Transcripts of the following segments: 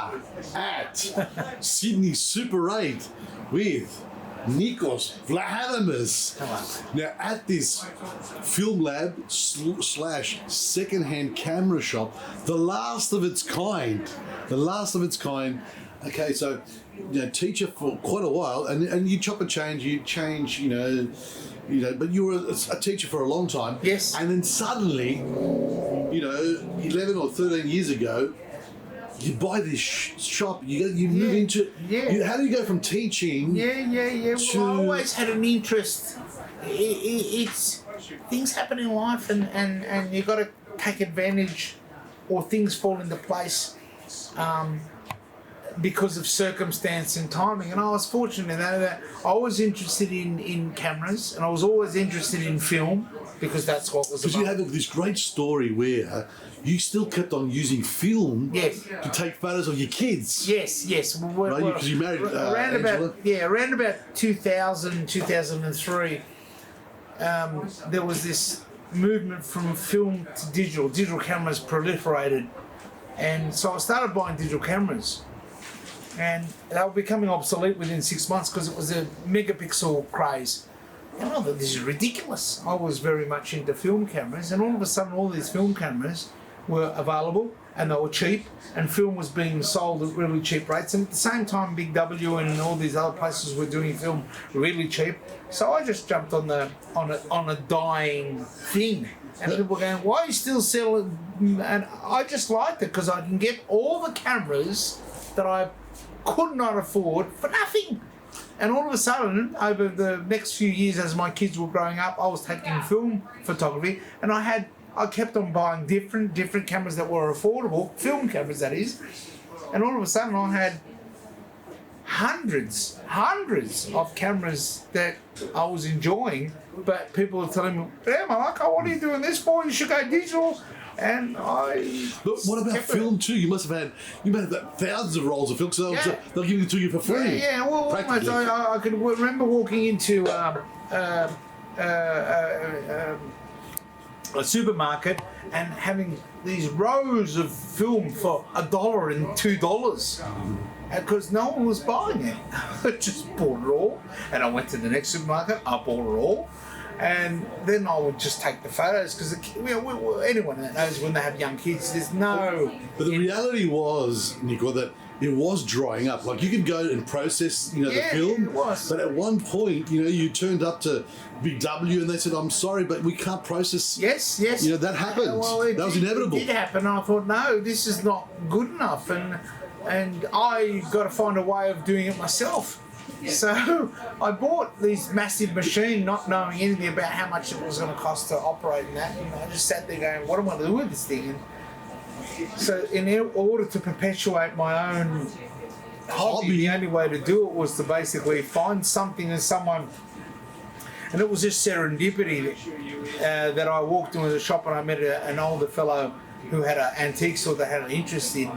are at Sydney Super 8 with Nikos Vlahadamis. Now, at this film lab slash second-hand camera shop, the last of its kind. Okay, so, teacher for quite a while, and you chop and change, but you were a teacher for a long time. Yes. And then suddenly, 11 or 13 years ago, you buy this shop, you move into it. Yeah. How do you go from teaching? Yeah. Well, I always had an interest. It's things happen in life, and you got to take advantage, or things fall into place because of circumstance and timing. And I was fortunate that I was interested in cameras, and I was always interested in film because that's what was. Because you have this great story where you still kept on using film to take photos of your kids. Yes. Right, because you married around about 2000, 2003, there was this movement from film to digital. Digital cameras proliferated, and so I started buying digital cameras, and they were becoming obsolete within 6 months because it was a megapixel craze. And I thought, this is ridiculous. I was very much into film cameras, and all of a sudden all these film cameras were available, and they were cheap, and film was being sold at really cheap rates, and at the same time Big W and all these other places were doing film really cheap. So I just jumped on a dying thing, and people were going, why are you still selling? And I just liked it because I can get all the cameras that I could not afford for nothing. And all of a sudden, over the next few years as my kids were growing up, I was taking film photography, and I kept on buying different cameras that were affordable, film cameras that is, and all of a sudden I had hundreds of cameras that I was enjoying, but people were telling me, "Yeah, Malaka, what are you doing this for? You should go digital." And But what about film too? You must have thousands of rolls of film, so they'll give it to you for free. Yeah. Well, almost, I could remember walking into a supermarket and having these rows of film for $1 and $2 because no one was buying it. I just bought it all, and I went to the next supermarket, I bought it all, and then I would just take the photos because anyone that knows when they have young kids, there's no. But the reality was, Nico, that it was drying up. Like, you could go and process, the film. It was. But at one point, you turned up to Big W and they said, "I'm sorry, but we can't process." Yes. That happened. That was inevitable. It did happen. I thought, no, this is not good enough, and I got to find a way of doing it myself. So I bought this massive machine, not knowing anything about how much it was going to cost to operate in that. And I just sat there going, "What am I going to do with this thing?" And so, in order to perpetuate my own hobby, the only way to do it was to basically find something and someone. And it was just serendipity that I walked into the shop and I met an older fellow who had an antique store that had an interest in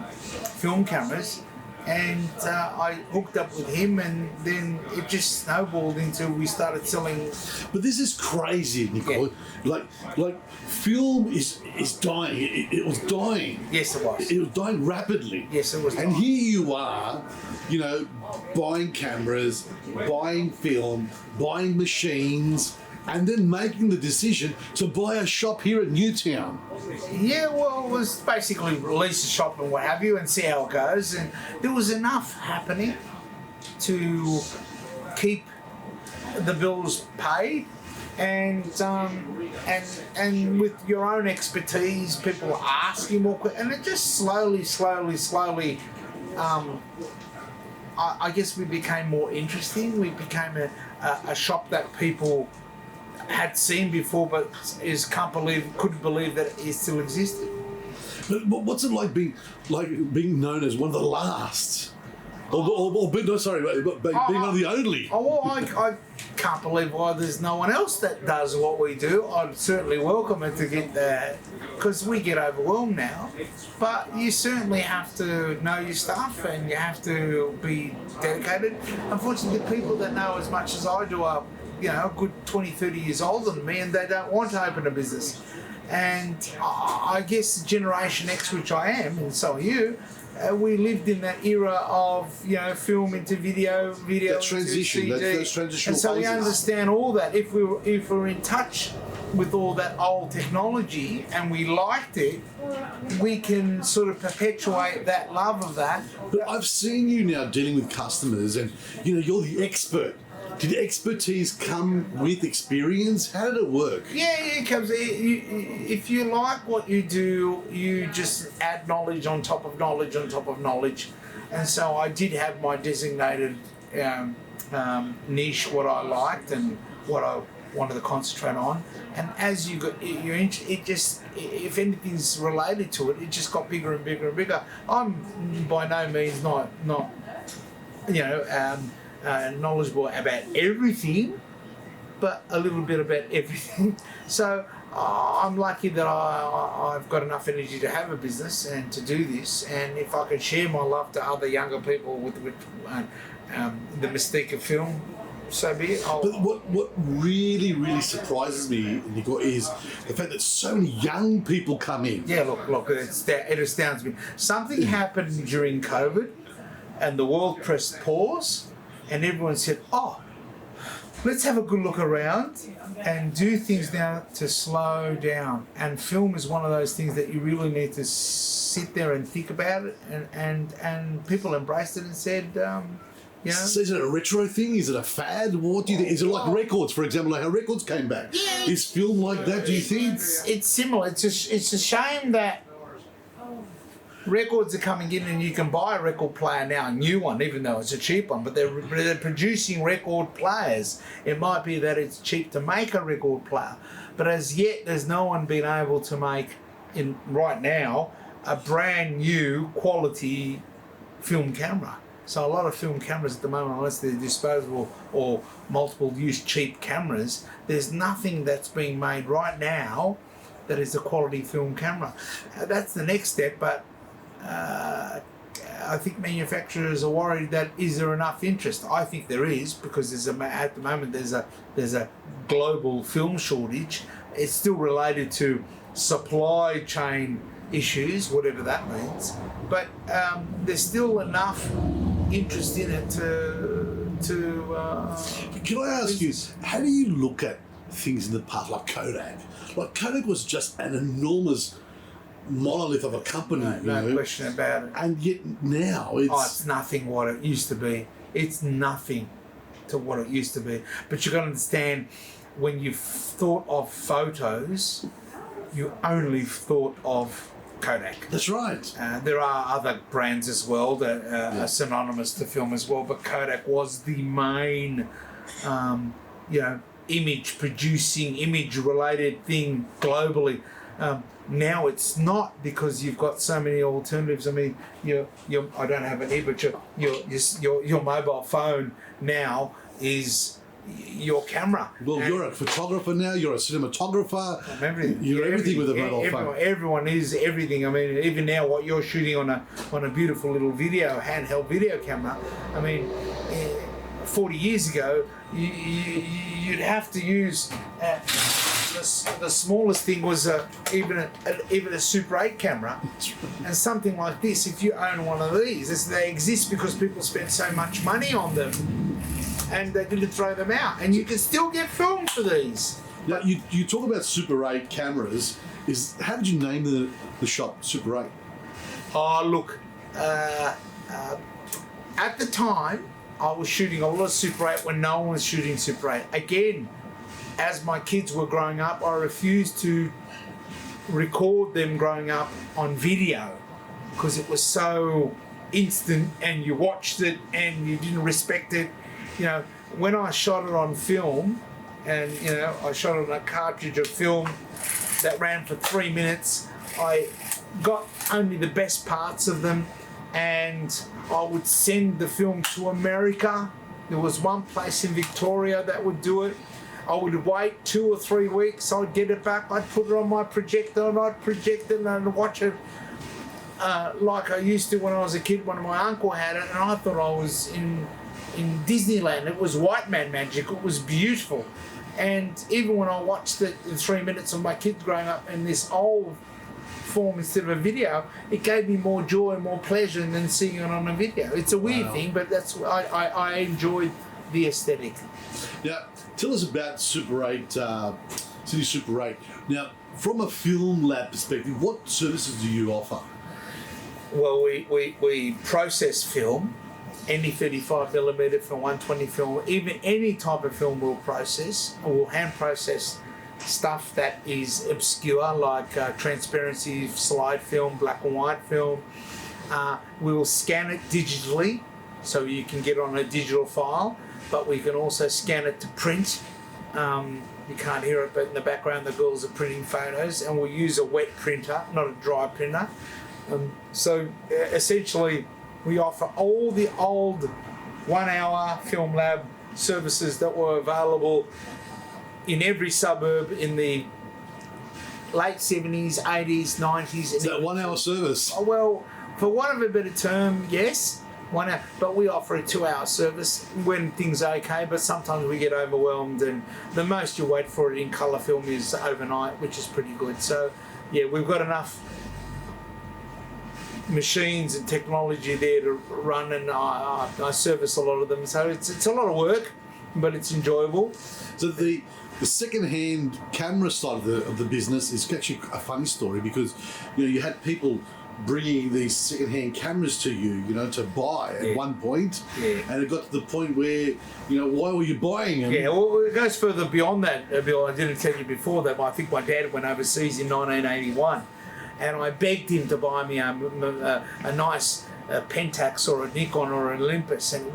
film cameras. And I hooked up with him, and then it just snowballed until we started selling. But this is crazy, Nicole. Yeah. Like film is dying. It was dying. Yes, it was. It was dying rapidly. Yes, it was. And here you are, buying cameras, buying film, buying machines, and then making the decision to buy a shop here at Newtown. Yeah, well, it was basically release a shop and what have you and see how it goes. And there was enough happening to keep the bills paid. And with your own expertise, people ask you more questions. And it just slowly, I guess we became more interesting. We became a shop that people had seen before, but couldn't believe that it still existed. But what's it like being known as one of the last, being one of the only? I can't believe why there's no one else that does what we do. I'd certainly welcome it to get there, because we get overwhelmed now. But you certainly have to know your stuff and you have to be dedicated. Unfortunately, the people that know as much as I do are a good 20, 30 years older than me, and they don't want to open a business. And I guess Generation X, which I am, and so are you, we lived in that era of film into video That transition, into CD. those transitional and so we phases. understand all that. If we're in touch with all that old technology and we liked it, we can sort of perpetuate that love of that. But I've seen you now dealing with customers, and you're the expert. Did expertise come with experience? How did it work? Yeah, it comes. If you like what you do, you just add knowledge on top of knowledge on top of knowledge. And so I did have my designated niche, what I liked and what I wanted to concentrate on. And as you got, it just, if anything's related to it, it just got bigger and bigger and bigger. I'm by no means not knowledgeable about everything, but a little bit about everything. So I'm lucky that I've got enough energy to have a business and to do this. And if I can share my love to other younger people with the mystique of film, so be it. But what really, really surprises me, Nico, is the fact that so many young people come in. Yeah, look, it astounds me. Something happened during COVID, and the world pressed pause, and everyone said, "Oh, let's have a good look around and do things now to slow down." And film is one of those things that you really need to sit there and think about it. And people embraced it and said, So is it a retro thing? Is it a fad? What do you think? Is it like records, for example, like how records came back? Yeah, Is film like that, do you think? It's similar. It's a shame that records are coming in and you can buy a record player now, a new one, even though it's a cheap one, but they're producing record players. It might be that it's cheap to make a record player, but as yet there's no one been able to make, right now, a brand new quality film camera. So a lot of film cameras at the moment, unless they're disposable or multiple use cheap cameras, there's nothing that's being made right now that is a quality film camera. That's the next step, but I think manufacturers are worried that is there enough interest? I think there is, because at the moment there's a global film shortage. It's still related to supply chain issues, whatever that means, but there's still enough interest in it to Can I ask you, how do you look at things in the past, like Kodak? Like Kodak was just an enormous monolith of a company, no question about it. And yet now it's nothing what it used to be. It's nothing to what it used to be. But you've got to understand, when you've thought of photos, you only thought of Kodak. That's right. There are other brands as well that are synonymous to film as well, but Kodak was the main, image-related thing globally. Now it's not, because you've got so many alternatives. I mean, I don't have it here, but your mobile phone now is your camera. Well, you're a photographer now. You're a cinematographer. Everything. You're everything with a mobile phone. Everyone is everything. I mean, even now, what you're shooting on a beautiful little handheld video camera. I mean, 40 years ago, you'd have to use. The smallest thing was even a Super 8 camera, and something like this. If you own one of these, they exist because people spend so much money on them, and they didn't throw them out. And you can still get film for these. Now, you talk about Super 8 cameras. How did you name the shop Super 8? Oh, look, at the time I was shooting a lot of Super 8 when no one was shooting Super 8. Again, as my kids were growing up, I refused to record them growing up on video because it was so instant and you watched it and you didn't respect it. When I shot it on film, and I shot it on a cartridge of film that ran for 3 minutes, I got only the best parts of them, and I would send the film to America. There was one place in Victoria that would do it. I would wait 2 or 3 weeks, I'd get it back, I'd put it on my projector and I'd project it and I'd watch it like I used to when I was a kid, when my uncle had it, and I thought I was in Disneyland. It was white man magic, it was beautiful. And even when I watched the 3 minutes of my kids growing up in this old form instead of a video, it gave me more joy and more pleasure than seeing it on a video. It's a weird thing, but that's I enjoyed the aesthetic. Now, tell us about Super 8, City Super 8. Now, from a film lab perspective, what services do you offer? Well, we process film, any 35mm from 120 film, even any type of film we'll process. We'll hand process stuff that is obscure, like transparency slide film, black and white film. We will scan it digitally, so you can get on a digital file, but we can also scan it to print. You can't hear it, but in the background the girls are printing photos, and we'll use a wet printer, not a dry printer. So essentially we offer all the old 1 hour film lab services that were available in every suburb in the late 70s, 80s, 90s. Is that 1 hour service? Well, for want of a better term, yes. 1 hour, but we offer a 2 hour service when things are okay, but sometimes we get overwhelmed, and the most you wait for it in colour film is overnight, which is pretty good. So yeah, we've got enough machines and technology there to run, and I service a lot of them, so it's a lot of work, but it's enjoyable. So the second-hand camera side of the business is actually a funny story, because you had people bringing these second-hand cameras to you, to buy at one point, and it got to the point where, why were you buying them? Yeah, well, it goes further beyond that, Bill. I didn't tell you before that, but I think my dad went overseas in 1981, and I begged him to buy me a nice Pentax or a Nikon or an Olympus, and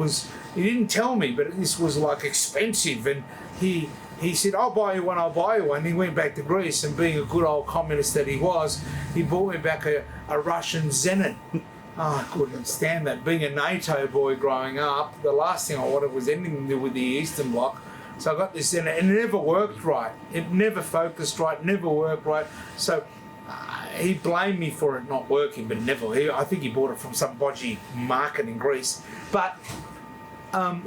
he didn't tell me, but this was like expensive, and he said, I'll buy you one. He went back to Greece, and being a good old communist that he was, he bought me back a Russian Zenit. I couldn't stand that. Being a NATO boy growing up, the last thing I wanted was anything to do with the Eastern Bloc. So I got this Zenit, and it never worked right. It never focused right, never worked right. So he blamed me for it not working, but I think he bought it from some bodgy market in Greece. But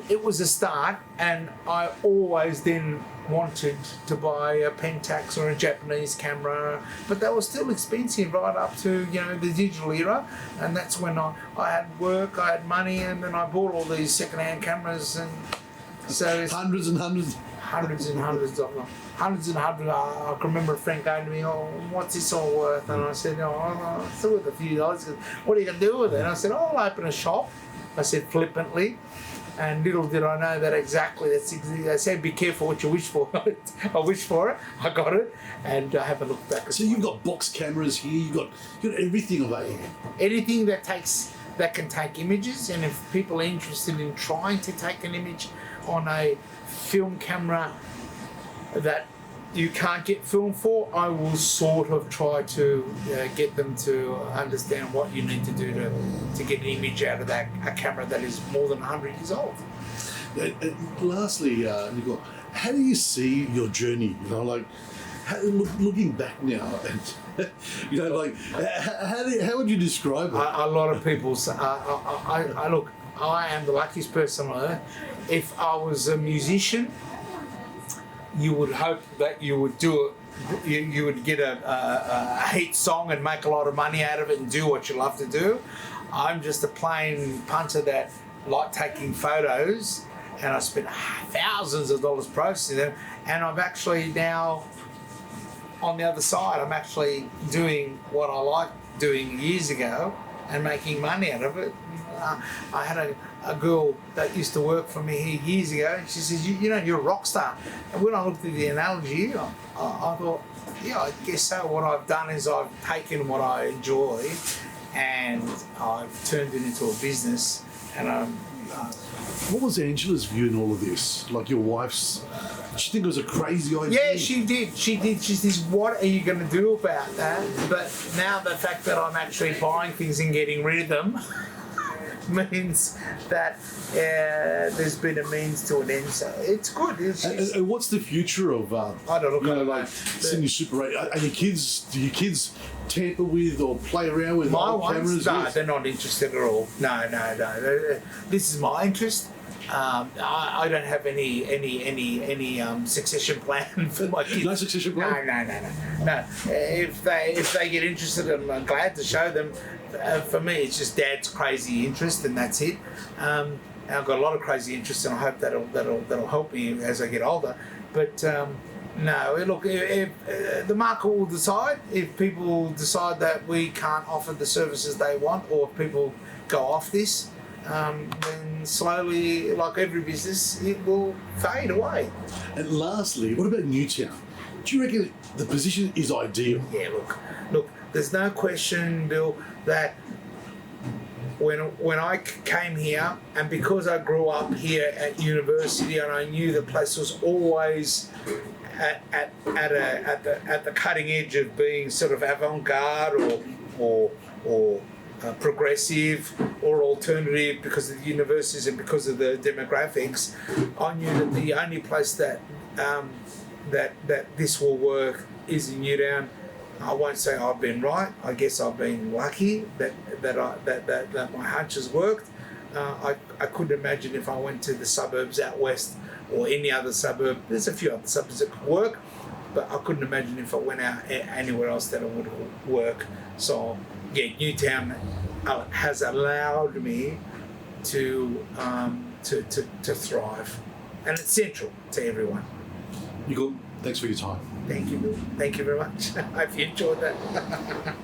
it was a start, and I always then wanted to buy a Pentax or a Japanese camera, but they were still expensive right up to the digital era, and that's when I had work, I had money, and then I bought all these second-hand cameras, and so it's hundreds and hundreds of them. I can remember a friend going to me, "Oh, what's this all worth?" And I said, "Oh, it's worth a few dollars." What are you going to do with it? And I said, "Oh, I'll open a shop." I said flippantly. And little did I know that exactly. They said, "Be careful what you wish for." I wished for it. I got it, and I haven't looked back. So you've got box cameras here. You've got everything available. Anything that can take images, and if people are interested in trying to take an image on a film camera that you can't get film for, I will sort of try to get them to understand what you need to do to get an image out of a camera that is more than 100 years old. Lastly, Nikos, how do you see your journey? Looking back now, and how would you describe it? A lot of people say, look, I am the luckiest person on earth. If I was a musician, you would hope that you would do it. You would get a hit song and make a lot of money out of it and do what you love to do. I'm just a plain punter that like taking photos, and I spent thousands of dollars processing them. And I'm actually now on the other side. I'm actually doing what I liked doing years ago and making money out of it. I had a girl that used to work for me here years ago, and she says, you're a rock star. And when I looked at the analogy, I thought, yeah, I guess so. What I've done is I've taken what I enjoy and I've turned it into a business. And what was Angela's view in all of this? Like your wife's, did she think it was a crazy idea? Yeah, she did. She says, what are you going to do about that? But now the fact that I'm actually buying things and getting rid of them means that there's been a means to an end. So it's good. And what's the future of I don't know. Sydney Super 8? Do your kids tamper with or play around with my old ones? cameras? No, they're not interested at all. No. This is my interest, I don't have any succession plan for my kids. No succession plan? No. If they get interested, I'm glad to show them. For me, it's just Dad's crazy interest, and that's it. I've got a lot of crazy interests, and I hope that'll help me as I get older. But no, look, if the market will decide. If people decide that we can't offer the services they want, or if people go off this, then slowly, like every business, it will fade away. And lastly, what about Newtown? Do you reckon the position is ideal? Yeah, look. There's no question, Bill, that when I came here, and because I grew up here at university, and I knew the place was always at the cutting edge of being sort of avant-garde or progressive or alternative because of the universities and because of the demographics, I knew that the only place that this will work is in Newtown. I won't say I've been right. I guess I've been lucky that my hunch has worked. I couldn't imagine if I went to the suburbs out west or any other suburb. There's a few other suburbs that could work, but I couldn't imagine if I went out anywhere else that it would work. So yeah, Newtown has allowed me to thrive, and it's central to everyone. Nikos, thanks for your time. Thank you, Bill. Thank you very much. I hope you enjoyed that.